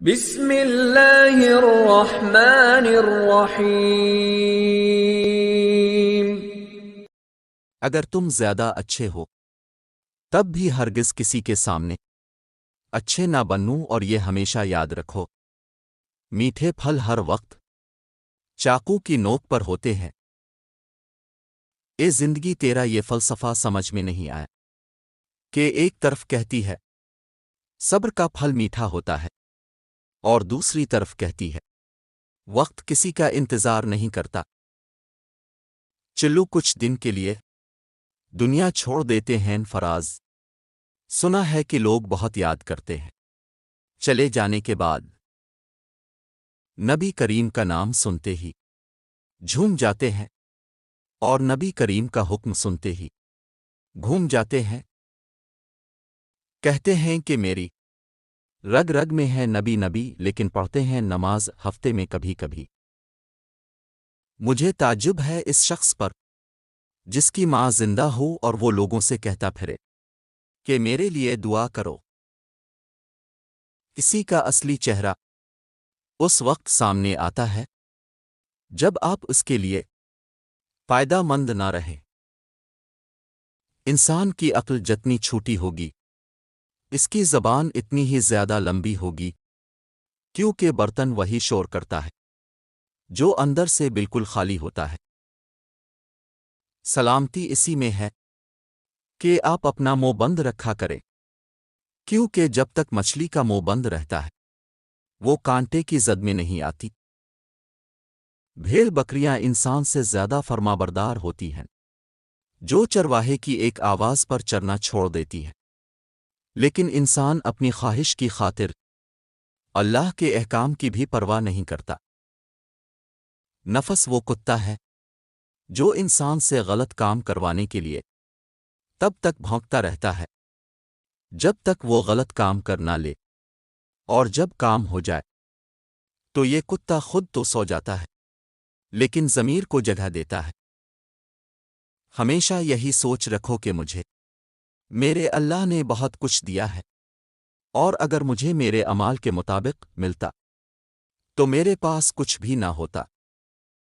بسم اللہ الرحمن الرحیم۔ اگر تم زیادہ اچھے ہو تب بھی ہرگز کسی کے سامنے اچھے نہ بنو، اور یہ ہمیشہ یاد رکھو میٹھے پھل ہر وقت چاقو کی نوک پر ہوتے ہیں۔ اے زندگی، تیرا یہ فلسفہ سمجھ میں نہیں آیا کہ ایک طرف کہتی ہے صبر کا پھل میٹھا ہوتا ہے، اور دوسری طرف کہتی ہے وقت کسی کا انتظار نہیں کرتا۔ چلو کچھ دن کے لیے دنیا چھوڑ دیتے ہیں فراز، سنا ہے کہ لوگ بہت یاد کرتے ہیں چلے جانے کے بعد۔ نبی کریم کا نام سنتے ہی جھوم جاتے ہیں، اور نبی کریم کا حکم سنتے ہی گھوم جاتے ہیں۔ کہتے ہیں کہ میری رگ رگ میں ہے نبی نبی، لیکن پڑھتے ہیں نماز ہفتے میں کبھی کبھی۔ مجھے تعجب ہے اس شخص پر جس کی ماں زندہ ہو اور وہ لوگوں سے کہتا پھرے کہ میرے لیے دعا کرو۔ کسی کا اصلی چہرہ اس وقت سامنے آتا ہے جب آپ اس کے لیے فائدہ مند نہ رہے۔ انسان کی عقل جتنی چھوٹی ہوگی اس کی زبان اتنی ہی زیادہ لمبی ہوگی، کیونکہ برتن وہی شور کرتا ہے جو اندر سے بالکل خالی ہوتا ہے۔ سلامتی اسی میں ہے کہ آپ اپنا منہ بند رکھا کریں، کیونکہ جب تک مچھلی کا منہ بند رہتا ہے وہ کانٹے کی زد میں نہیں آتی۔ بھیڑ بکریاں انسان سے زیادہ فرمانبردار ہوتی ہیں، جو چرواہے کی ایک آواز پر چرنا چھوڑ دیتی ہے، لیکن انسان اپنی خواہش کی خاطر اللہ کے احکام کی بھی پرواہ نہیں کرتا۔ نفس وہ کتا ہے جو انسان سے غلط کام کروانے کے لیے تب تک بھونکتا رہتا ہے جب تک وہ غلط کام کر نہ لے، اور جب کام ہو جائے تو یہ کتا خود تو سو جاتا ہے لیکن ضمیر کو جگہ دیتا ہے۔ ہمیشہ یہی سوچ رکھو کہ مجھے میرے اللہ نے بہت کچھ دیا ہے، اور اگر مجھے میرے اعمال کے مطابق ملتا تو میرے پاس کچھ بھی نہ ہوتا۔